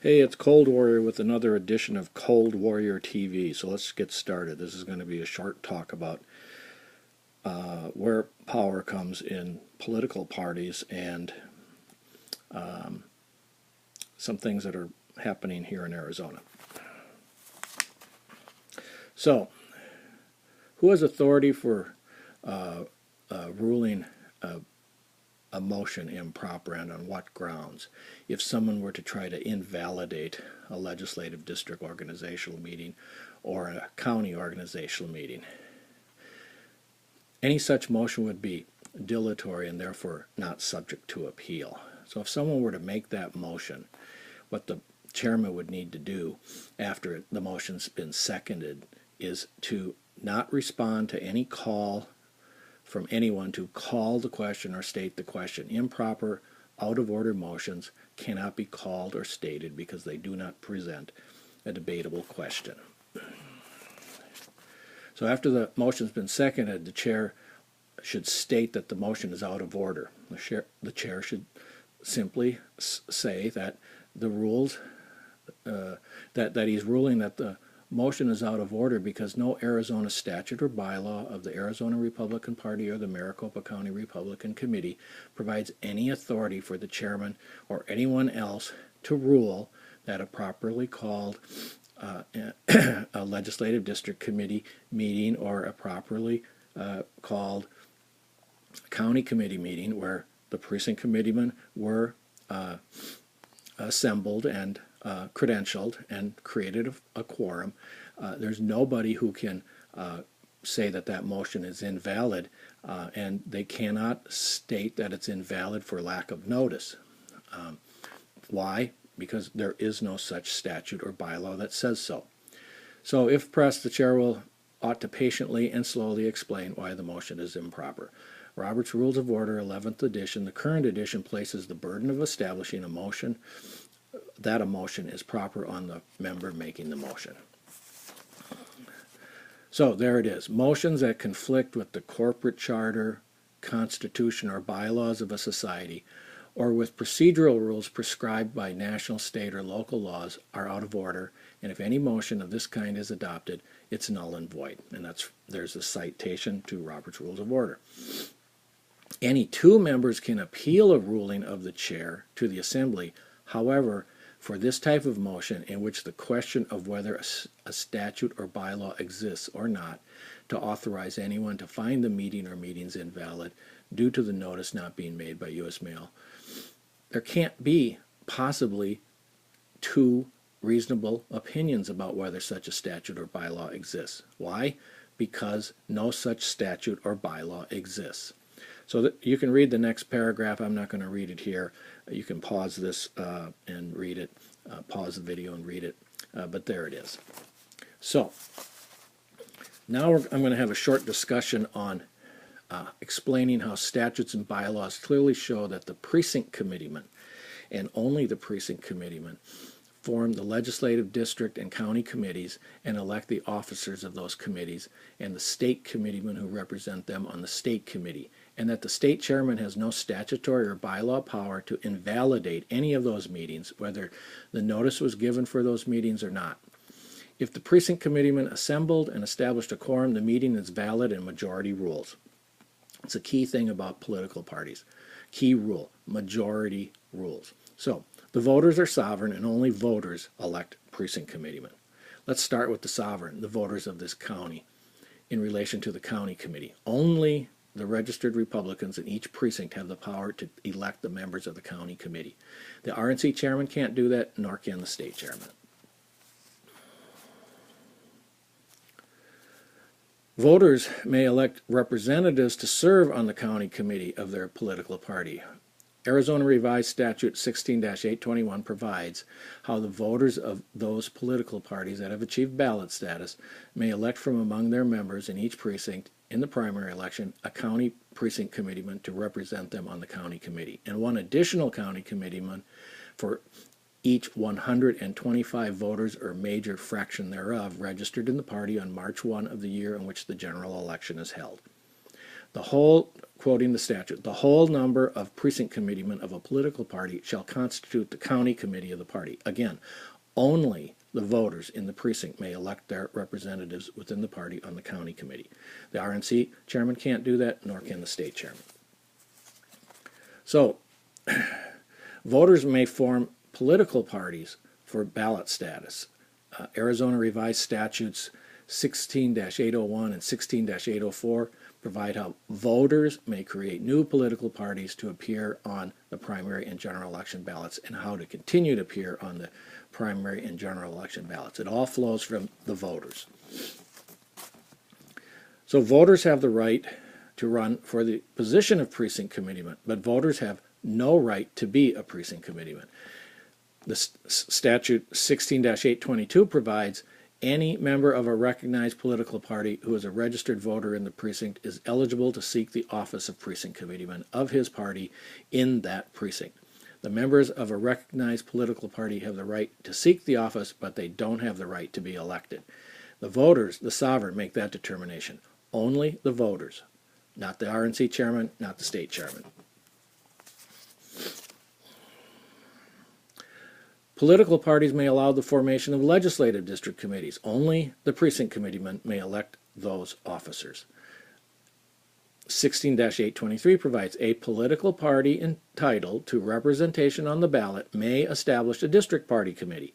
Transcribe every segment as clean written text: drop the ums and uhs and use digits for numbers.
Hey, it's Cold Warrior with another edition of Cold Warrior TV. So let's get started. This is going to be a short talk about where power comes in political parties and some things that are happening here in Arizona. So, who has authority for ruling a motion improper, and on what grounds? If someone were to try to invalidate a legislative district organizational meeting or a county organizational meeting, any such motion would be dilatory and therefore not subject to appeal. So if someone were to make that motion, what the chairman would need to do after the motion's been seconded is to not respond to any call from anyone to call the question or state the question. Improper, out-of-order motions cannot be called or stated because they do not present a debatable question. So after the motion's been seconded, the chair should state that the motion is out of order. The chair should simply say that the rules, that he's ruling that the motion is out of order because no Arizona statute or bylaw of the Arizona Republican Party or the Maricopa County Republican Committee provides any authority for the chairman or anyone else to rule that a properly called a legislative district committee meeting or a properly called county committee meeting where the precinct committeemen were assembled and credentialed and created a quorum. There's nobody who can say that that motion is invalid, and they cannot state that it's invalid for lack of notice. Why? Because there is no such statute or bylaw that says so. So if pressed, the chair ought to patiently and slowly explain why the motion is improper. Robert's Rules of Order, 11th edition, the current edition, places the burden of establishing a motion that a motion is proper on the member making the motion. So there it is. Motions that conflict with the corporate charter, constitution, or bylaws of a society, or with procedural rules prescribed by national, state, or local laws are out of order, and if any motion of this kind is adopted, it's null and void. And there's a citation to Robert's Rules of Order. Any two members can appeal a ruling of the chair to the assembly. However, for this type of motion in which the question of whether a statute or bylaw exists or not to authorize anyone to find the meeting or meetings invalid due to the notice not being made by U.S. mail, there can't be possibly two reasonable opinions about whether such a statute or bylaw exists. Why? Because no such statute or bylaw exists. So you can read the next paragraph. I'm not going to read it here. You can pause this and read it, pause the video and read it, but there it is. So now I'm going to have a short discussion on explaining how statutes and bylaws clearly show that the precinct committeemen, and only the precinct committeemen, form the legislative district and county committees and elect the officers of those committees and the state committeemen who represent them on the state committee, and that the state chairman has no statutory or bylaw power to invalidate any of those meetings, whether the notice was given for those meetings or not. If the precinct committeemen assembled and established a quorum, the meeting is valid and majority rules. It's a key thing about political parties. Key rule, majority rules. So, the voters are sovereign and only voters elect precinct committeemen. Let's start with the sovereign, the voters of this county, in relation to the county committee. Only the registered Republicans in each precinct have the power to elect the members of the county committee. The RNC chairman can't do that, nor can the state chairman. Voters may elect representatives to serve on the county committee of their political party. Arizona Revised Statute 16-821 provides how the voters of those political parties that have achieved ballot status may elect from among their members in each precinct in the primary election a county precinct committeeman to represent them on the county committee, and one additional county committeeman for each 125 voters or major fraction thereof registered in the party on March 1 of the year in which the general election is held. quoting the statute, the whole number of precinct committeemen of a political party shall constitute the county committee of the party. Again, only the voters in the precinct may elect their representatives within the party on the county committee. The RNC chairman can't do that, nor can the state chairman. So, voters may form political parties for ballot status. Arizona Revised Statutes 16-801 and 16-804 provide how voters may create new political parties to appear on the primary and general election ballots and how to continue to appear on the primary and general election ballots. It all flows from the voters. So voters have the right to run for the position of precinct committeeman, but voters have no right to be a precinct committeeman. The statute 16-822 provides any member of a recognized political party who is a registered voter in the precinct is eligible to seek the office of precinct committeeman of his party in that precinct. The members of a recognized political party have the right to seek the office, but they don't have the right to be elected. The voters, the sovereign, make that determination. Only the voters, not the RNC chairman, not the state chairman. Political parties may allow the formation of legislative district committees. Only the precinct committeemen may elect those officers. 16-823 provides a political party entitled to representation on the ballot may establish a district party committee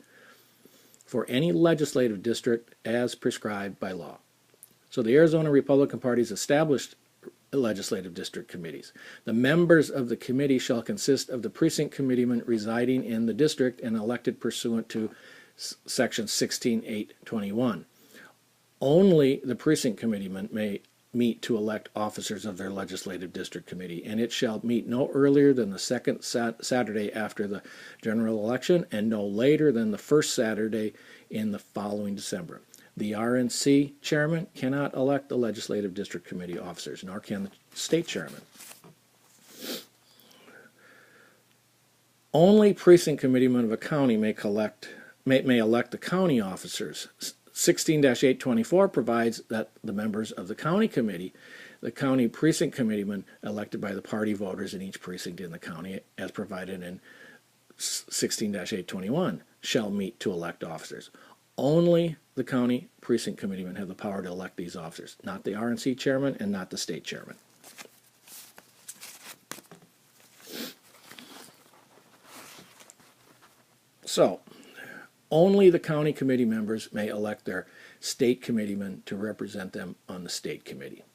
for any legislative district as prescribed by law. So the Arizona Republican Party has established legislative district committees. The members of the committee shall consist of the precinct committeemen residing in the district and elected pursuant to section 16-821. Only the precinct committeemen may meet to elect officers of their legislative district committee, and it shall meet no earlier than the second Saturday after the general election and no later than the first Saturday in the following December. The RNC chairman cannot elect the legislative district committee officers, nor can the state chairman. Only precinct committeemen of a county may elect the county officers. 16-824 provides that the members of the county committee, the county precinct committeemen elected by the party voters in each precinct in the county, as provided in 16-821, shall meet to elect officers. Only the county precinct committeemen have the power to elect these officers, not the RNC chairman and not the state chairman. So, only the county committee members may elect their state committeemen to represent them on the state committee.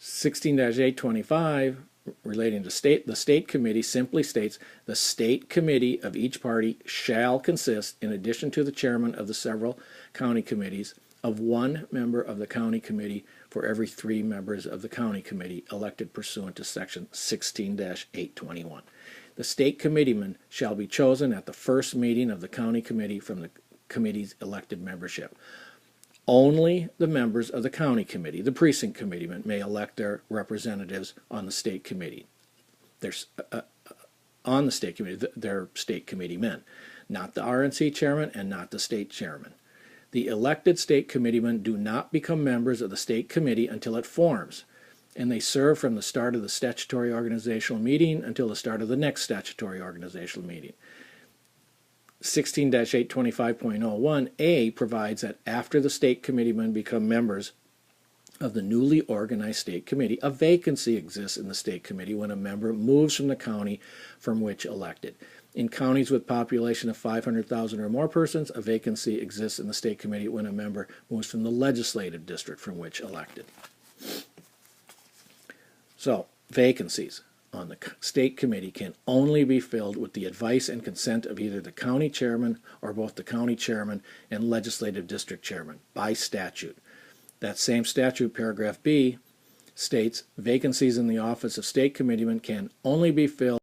16-825, relating to the state committee, simply states the state committee of each party shall consist, in addition to the chairman of the several county committees, of one member of the county committee for every 3 members of the county committee elected pursuant to section 16-821. The state committeeman shall be chosen at the first meeting of the county committee from the committee's elected membership. Only the members of the county committee, the precinct committeemen, may elect their representatives on the state committee. Their state committee men, not the RNC chairman and not the state chairman. The elected state committeemen do not become members of the state committee until it forms, and they serve from the start of the statutory organizational meeting until the start of the next statutory organizational meeting. 16-825.01a provides that after the state committeemen become members of the newly organized state committee, a vacancy exists in the state committee when a member moves from the county from which elected. In counties with population of 500,000 or more persons, a vacancy exists in the state committee when a member moves from the legislative district from which elected. So, vacancies on the state committee can only be filled with the advice and consent of either the county chairman or both the county chairman and legislative district chairman by statute. That same statute, paragraph B, states vacancies in the office of state committeeman can only be filled